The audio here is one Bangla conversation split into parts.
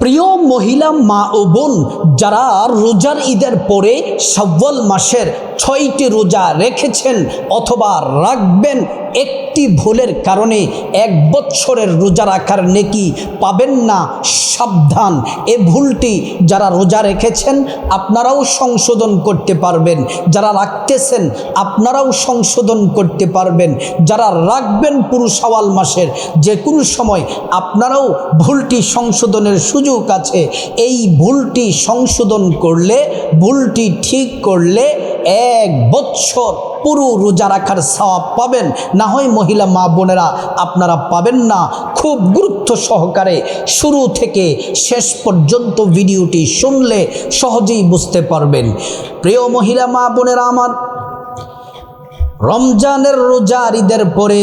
প্রিয় মহিলা মা ও বোন, যারা রোজার ঈদের পরে শাওয়াল মাসের 6টি রোজা রেখেছেন অথবা রাখবেন, একটি ভুলের কারণে 1 বছরের রোজা রাখার নেকি পাবেন না। সাবধান, এ ভুলটি যারা রোজা রেখেছেন আপনারাও সংশোধন করতে পারবেন, যারা রাখতেছেন আপনারাও সংশোধন করতে পারবেন, যারা রাখবেন পুরো শাওয়াল মাসের যে কোনো সময় আপনারাও ভুলটি সংশোধনের সুযোগ আছে। এই ভুলটি সংশোধন করলে, ভুলটি ঠিক করলে 1 বছর পুরো রোজা রাখার সওয়াব পাবেন। না হয় মহিলা মা বোনেরা আপনারা পাবেন না। খুব গুরুত্ব সহকারে শুরু থেকে শেষ পর্যন্ত ভিডিওটি শুনলে সহজেই বুঝতে পারবেন। প্রিয় মহিলা মা বোনেরা আমার, রমজানের রোজা ঈদের পরে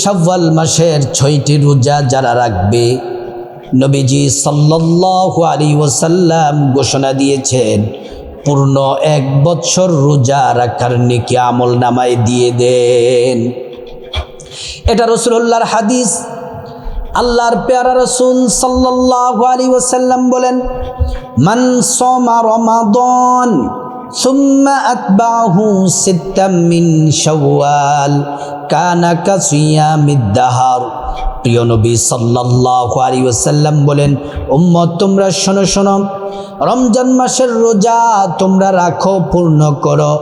শাওয়াল মাসের 6টি রোজা যারা রাখবে, নবীজি সাল্লাল্লাহু আলাইহি ওয়াসাল্লাম ঘোষণা দিয়েছেন পূর্ণ 1 বছর রোজা রাখার নেকি আমল নামায় দিয়ে দেন। এটা রাসূলুল্লাহর হাদিস। আল্লাহর পেয়ারা রাসূল সাল্লাল্লাহু আলাইহি ওয়াসাল্লাম বলেন, মান সামা রমাদান সুম্মা আতবাহু সিত্তাম মিন শাওয়াল কানা কাসিয়ামিদ দাহর। প্রিয় নবী সাল্লাল্লাহু আলাইহি ওয়াসাল্লাম বলেন, উম্মত তোমরা শোনো শোনো, রমজান মাসের রোজা তোমরা রাখো, পূর্ণ করো।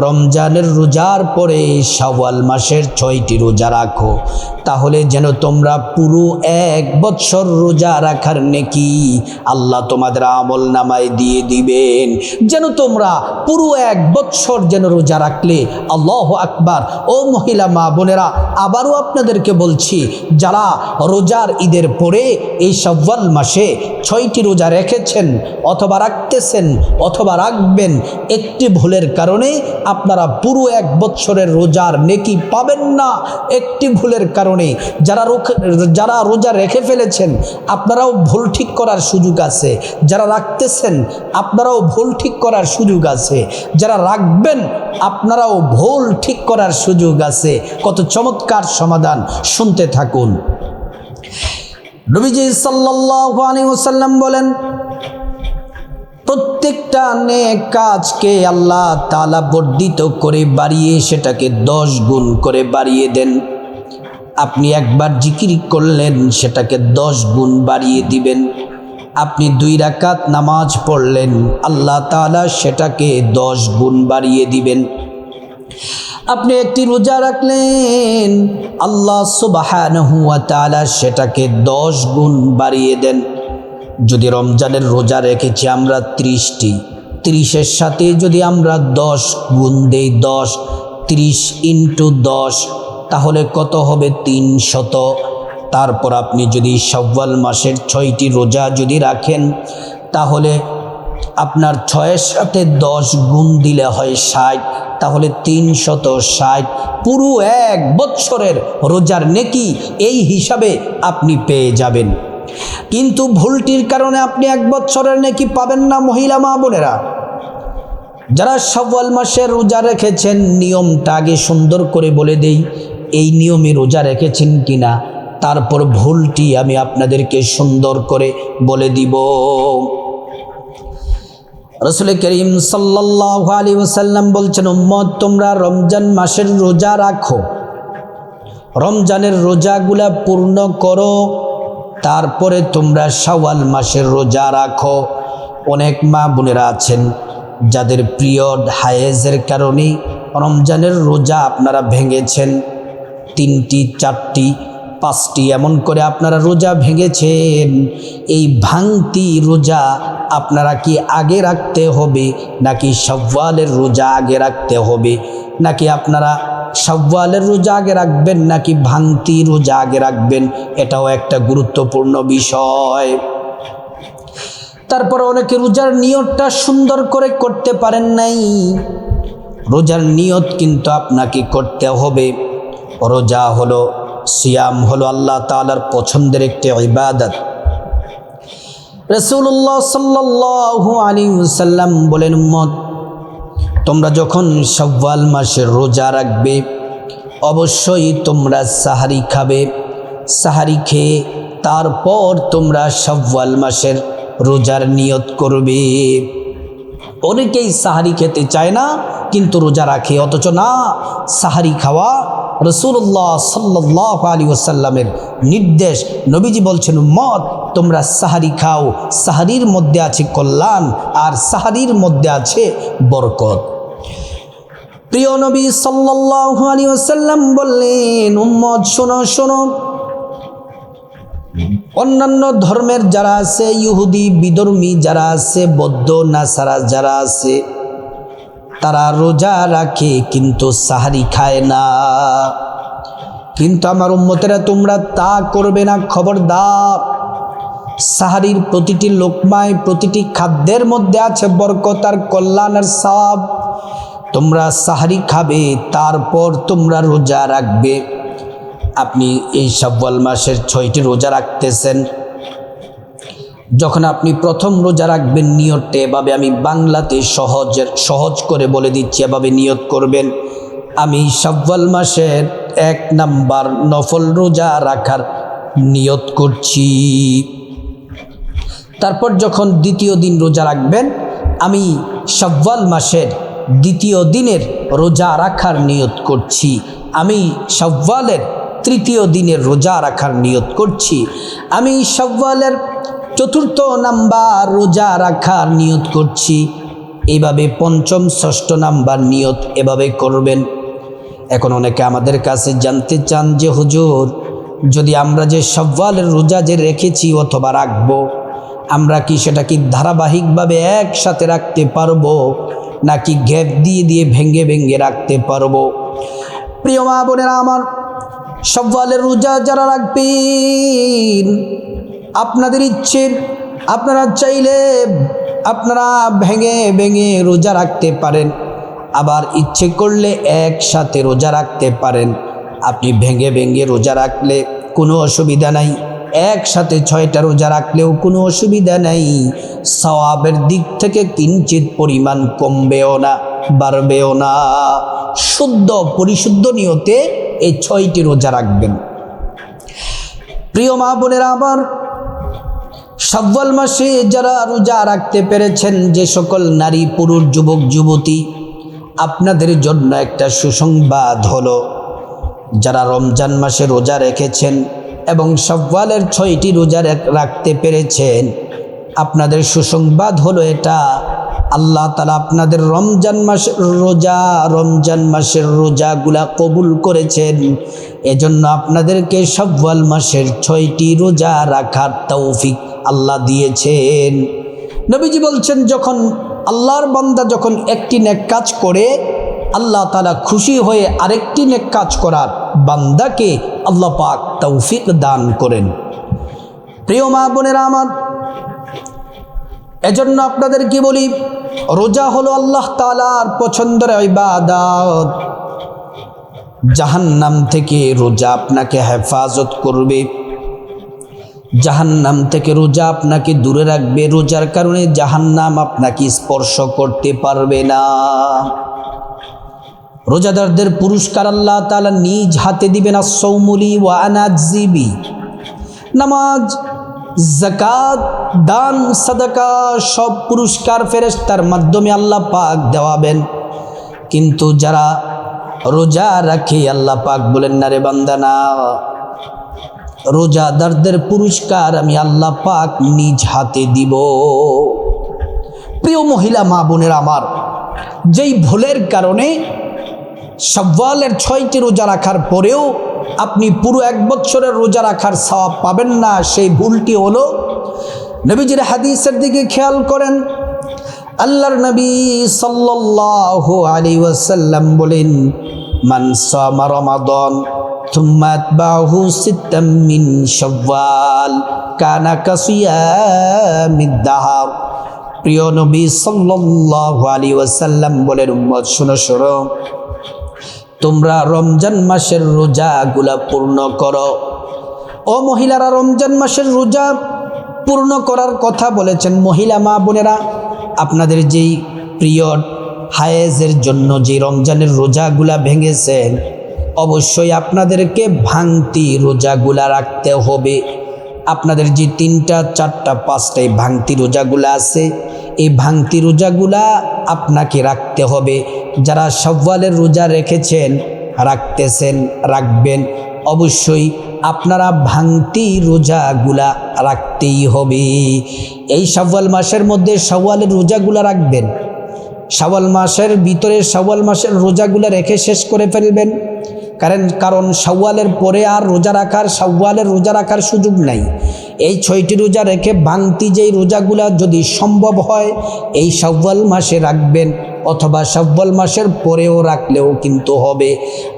রমজানের রোজার পরে শাওয়াল মাসের 6টি রোজা রাখো, তাহলে যেন তোমরা পুরো 1 বছর রোজা রাখার নেকি আল্লাহ তোমাদের আমল নামায় দিয়ে দিবেন। যেন তোমরা পুরো 1 বছর যেন রোজা রাখলে। আল্লাহু আকবার। ও মহিলা মা বোনেরা, আবারও আপনাদেরকে বলছি, যারা রোজার ঈদের পরে এই শাওয়াল মাসে 6টি রোজা রেখেছেন অথবা রাখতেছেন অথবা রাখবেন, একটি ভুলের কারণে আপনারা পুরো 1 বছরের রোজার নেকি পাবেন না। একটি ভুলের কারণে যারা রোজা রেখে ফেলেছেন আপনারাও ভুল ঠিক করার সুযোগ আছে, যারা রাখতেছেন আপনারাও ভুল ঠিক করার সুযোগ আছে, যারা রাখবেন আপনারাও ভুল ঠিক করার সুযোগ আছে। কত চমৎকার সমাধান, শুনতে থাকুন। নবীজি সাল্লাল্লাহু আলাইহি ওয়াসাল্লাম বলেন, প্রত্যেকটা নেক কাজকে আল্লাহ তাআলা বর্ধিত করে বাড়িয়ে সেটাকে 10 গুণ করে বাড়িয়ে দেন। আপনি একবার জিকির করলেন, সেটাকে 10 গুণ বাড়িয়ে দিবেন। আপনি 2 রাকাত নামাজ পড়লেন, আল্লাহ তাআলা সেটাকে 10 গুণ বাড়িয়ে দিবেন। আপনি একটি রোজা রাখলেন, আল্লাহ সুবহানাহু ওয়া তাআলা সেটাকে 10 গুণ বাড়িয়ে দেন। যদি রমজানের রোজা রেখেছি আমরা 30টি, 30-এর সাথে যদি আমরা 10 গুণ দেই, 10 30 × 10, তাহলে কত হবে? 300। তারপর আপনি যদি শাওয়াল মাসের 6টি রোজা যদি রাখেন, তাহলে আপনার 6-এর সাথে 10 গুণ দিলে হয় 60, তাহলে 360। পুরো 1 বছরের রোজার নেকি এই হিসাবে আপনি পেয়ে যাবেন। কিন্তু ভুলটির কারণে আপনি 1 বছরের নেকি পাবেন না। মহিলা মা বোনেরা, যারা শাওয়াল মাসের রোজা রেখেছেন, নিয়মটা আগে সুন্দর করে বলে দেই, এই নিয়মে রোজা রেখেছেন কিনা, তারপর ভুলটি আমি আপনাদেরকে সুন্দর করে বলে দিব। রাসূল করিম সাল্লাল্লাহু আলাইহি ওয়াসাল্লাম বলছেন, উম্মত তোমরা রমজান মাসের রোজা রাখো, রমজানের রোজাগুলা পূর্ণ করো, তারপরে তোমরা শাওয়াল মাসের রোজা রাখো। অনেক মা বোনেরা আছেন যাদের পিরিয়ড হায়েজের কারণে রমজানের রোজা আপনারা ভেঙেছেন, 3টি 4টি 5টি এমন করে আপনারা রোজা ভেঙেছেন। এই ভাঙতি রোজা আপনারা কি আগে রাখতে হবে, নাকি শাওয়ালের রোজা আগে রাখতে হবে, নাকি আপনারা শাওয়ালের রোজা আগে রাখবেন, নাকি ভাঙতি রোজা আগে রাখবেন? এটাও একটা গুরুত্বপূর্ণ বিষয়। তারপর অনেকে রোজার নিয়তটা সুন্দর করে করতে পারেন নাই। রোজার নিয়ত কিন্তু আপনাকে করতে হবে। রোজা হলো, সিয়াম হলো আল্লাহ তাআলার পছন্দের একটি ইবাদত। রাসূলুল্লাহ সাল্লাল্লাহু আলাইহি ওয়াসাল্লাম বলেন, উম্মত তোমরা যখন শাওয়াল মাসের রোজা রাখবে, অবশ্যই তোমরা সাহারি খাবে। সাহারি খেয়ে তারপর তোমরা শাওয়াল মাসের রোজার নিয়ত করবে। অনেকেই সাহারি খেতে চায় না কিন্তু রোজা রাখে, অথচ না, সাহারি খাওয়া রাসূলুল্লাহ সাল্লাল্লাহু আলাইহি ওয়াসাল্লামের নির্দেশ। নবীজি বলছেন, উম্মত তোমরা সাহারি খাও, সাহারির মধ্যে আছে কল্যাণ আর সাহারির মধ্যে আছে বরকত। প্রিয় নবী সাল্লাল্লাহু আলাইহি ওয়াসাল্লাম বললেন, উম্মত শোনো শোনো, অন্যান্য ধর্মের যারা আছে, ইহুদি বিধর্মী যারা আছে, বৌদ্ধ নাসারা যারা আছে, তারা রোজা রাখে কিন্তু সাহারি খায় না। কিন্তু আমার উম্মতেরা তোমরা তা করবে না, খবরদার। সাহারির প্রতিটি লোকমায়, প্রতিটি খাদ্যের মধ্যে আছে বরকত আর কল্যাণ আর সওয়াব। তোমরা সাহারি খাবে, তারপর তোমরা রোজা রাখবে। আপনি এই শাওয়াল মাসের 6টি রোজা রাখতেছেন, যখন আপনি প্রথম রোজা রাখবেন নিয়তটা এভাবে, আমি বাংলাতে সহজ করে বলে দিচ্ছি, এভাবে নিয়ত করবেন, আমি শাওয়াল মাসের 1 নাম্বার নফল রোজা রাখার নিয়ত করছি। তারপর যখন দ্বিতীয় দিন রোজা রাখবেন, আমি শাওয়াল মাসের 2য় দিনের রোজা রাখার নিয়ত করছি। আমি শাওয়ালের 3য় দিনের রোজা রাখার নিয়ত করছি। আমি শাওয়ালের 4র্থ নাম্বার রোজা রাখার নিয়ত করছি। এইভাবে 5ম 6ষ্ঠ নাম্বার নিয়ত এভাবে করবেন। এখন অনেকে আমাদের কাছে জানতে চান যে হুজুর, যদি আমরা যে শাওয়ালের রোজা যে রেখেছি অথবা রাখবো, আমরা কি সেটা কি ধারাবাহিকভাবে একসাথে রাখতে পারবো, নাকি গ্যাপ দিয়ে দিয়ে ভেঙ্গে ভেঙ্গে রাখতে পারবো? প্রিয় মা বোনেরা আমার, শাওয়ালের রোজা যারা রাখবেন, আপনাদের ইচ্ছে, আপনারা চাইলে আপনারা ভেঙে ভেঙে রোজা রাখতে পারেন, আবার ইচ্ছে করলে একসাথে রোজা রাখতে পারেন। আপনি ভেঙে ভেঙে রোজা রাখলে কোনো অসুবিধা নাই, একসাথে 6টা রোজা রাখলেও কোনো অসুবিধা নাই। সওয়াবের দিক থেকে কিঞ্চিত পরিমাণ কমবেও না, বাড়বেও না। শুদ্ধ পরিশুদ্ধ নিয়তে এই 6টি রোজা রাখবেন। প্রিয় মা বোনেরা আমার, শাওয়াল মাসে যারা রোজা রাখতে পেরেছেন, যে সকল নারী পুরুষ যুবক যুবতী, আপনাদের জন্য একটা সুসংবাদ হলো, যারা রমজান মাসে রোজা রেখেছেন এবং শাওয়ালের 6টি রোজা রাখতে পেরেছেন, আপনাদের সুসংবাদ হলো এটা, আল্লাহ তাআলা আপনাদের রমজান মাসের রোজাগুলা কবুল করেছেন। এজন্য আপনাদেরকে শাওয়াল মাসের 6টি রোজা রাখার তৌফিক আল্লাহ দিয়েছেন। নবীজি বলছেন, যখন আল্লাহর বান্দা যখন একটি নেক কাজ করে, আল্লাহ তাআলা খুশি হয়ে আরেকটি নেক কাজ করার বান্দাকে আল্লাহ পাক তৌফিক দান করেন। প্রিয় মা বোনেরা আমার, এজন্য আপনাদের কি বলি, রোজা হলো আল্লাহ তাআলার পছন্দের ইবাদত। জাহান্নাম থেকে রোজা আপনাকে হেফাজত করবে, জাহান্নাম থেকে রোজা আপনাকে দূরে রাখবে। রোজার কারণে জাহান্নাম আপনাকে স্পর্শ করতে পারবে না। রোজাদারদের পুরস্কার আল্লাহ তাআলা নিজ হাতে দিবেন। আস-সাওমুলি ওয়া আনা আজজিবি, নামাজ, যাকাত, দান, সাদাকা, সব পুরস্কার ফেরেশতার মাধ্যমে আল্লাহ পাক দেওয়াবেন। কিন্তু যারা রোজা রাখে, আল্লাহ পাক বলেন, না রে বান্দা না, রোজাদারদের পুরস্কার আমি আল্লাহ পাক নিজ হাতে দিব। প্রিয় মহিলা মা বোনের আমার, যেই ভুলের কারণে শাওয়ালের 6টি রোজা রাখার পরেও আপনি পুরো 1 বছরের রোজা রাখার সওয়াব পাবেন না, সেই ভুলটি হলো, নবীজির হাদিসের দিকে খেয়াল করেন। আল্লাহর নবী সাল্লাল্লাহু আলাইহি ওয়াসাল্লাম বলেন, মান সামা রমাদান থুম্মা আতবাহু সিত্তাম মিন শাওয়াল কানা কাসিয়ামিদ দাহর। প্রিয় নবী সাল্লাল্লাহু আলাইহি ওয়াসাল্লাম বলেন, উম্মত শোনো শোনো, তোমরা রমজান মাসের রোজাগুলা পূর্ণ করো। ও মহিলারা, রমজান মাসের রোজা পূর্ণ করার কথা বলেছেন। মহিলা মা বোনেরা, আপনাদের যেই পিরিয়ড হায়েজের জন্য যে রমজানের রোজাগুলা ভেঙেছেন, অবশ্যই আপনাদেরকে ভাঙতি রোজাগুলা রাখতে হবে। আপনাদের যে 3টা 4টা 5টা এই ভাঙতি রোজাগুলা আছে, এই ভাঙতি রোজাগুলা আপনাকে রাখতে হবে। যারা শাওয়ালের রোজা রেখেছেন, রাখতেছেন, রাখবেন, অবশ্যই আপনারা ভাঙতি রোজাগুলা রাখতেই হবে। এই শাওয়াল মাসের মধ্যে শাওয়ালের রোজাগুলা রাখবেন। শাওয়াল মাসের ভিতরে শাওয়াল মাসের রোজাগুলা রেখে শেষ করে ফেলবেন। কারণ শাওয়ালের পরে আর শাওয়ালের রোজা রাখার সুযোগ নাই। এই 6টি রোজা রেখে ভাঙতি যেই রোজাগুলা যদি সম্ভব হয় এই শাওয়াল মাসে রাখবেন, অথবা শাওয়াল মাসের পরেও রাখলেও কিন্তু হবে।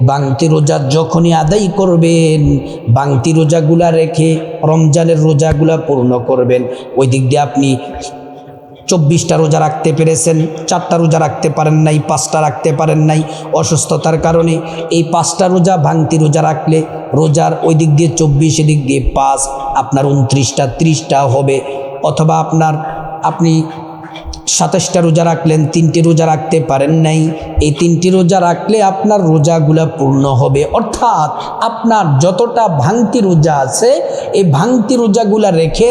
ভাঙতি রোজা যখনই আদায় করবেন, ভাঙতি রোজাগুলা রেখে রমজানের রোজাগুলা পূর্ণ করবেন। ওই দিক দিয়ে আপনি 24টা রোজা রাখতে পেরেছেন, 4টা রোজা রাখতে পারেন নাই, 5টা রাখতে পারেন নাই অসুস্থতার কারণে। এই 5টা রোজা ভাঙতি রোজা রাখলে রোজার ওই দিক দিয়ে 24, এদিক দিয়ে 5, আপনার 29টা 30টা হবে। অথবা আপনি 27টা রোজা রাখলেন, 3টি রোজা রাখতে পারেন নাই, এই 3টি রোজা রাখলে আপনার রোজাগুলা পূর্ণ হবে। অর্থাৎ আপনার যতটা ভাঙতি রোজা আছে এই ভাঙতি রোজাগুলা রেখে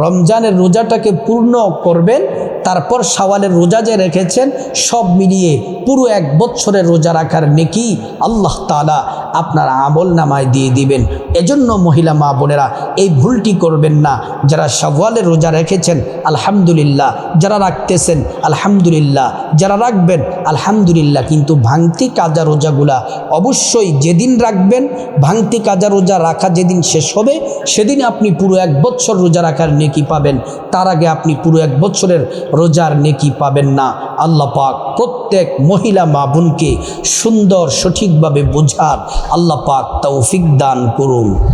রমজানের রোজাটাকে পূর্ণ করবেন। তারপর শাওয়ালের রোজা যে রেখেছেন সব মিলিয়ে পুরো 1 বছরের রোজা রাখার নেকি আল্লাহ তাআলা আপনার আমল নামায় দিয়ে দিবেন। এজন্য মহিলা মা বোনেরা এই ভুলটি করবেন না। যারা শাওয়ালের রোজা রেখেছেন আলহামদুলিল্লাহ, যারা রাখতেছেন আলহামদুলিল্লাহ, যারা রাখবেন আলহামদুলিল্লাহ। কিন্তু ভাঙতি কাজা রোজাগুলা অবশ্যই যেদিন রাখবেন, ভাঙতি কাজা রোজা রাখা যেদিন শেষ হবে সেদিন আপনি পুরো 1 বছর রোজা রাখার নেকি পাবেন। তার আগে আপনি পুরো 1 বছরের রোজার নেকি পাবেন না। আল্লাহ পাক প্রত্যেক মহিলা মা বোনকে সুন্দর সঠিকভাবে বোঝার আল্লাহ পাক তৌফিক দান করুন।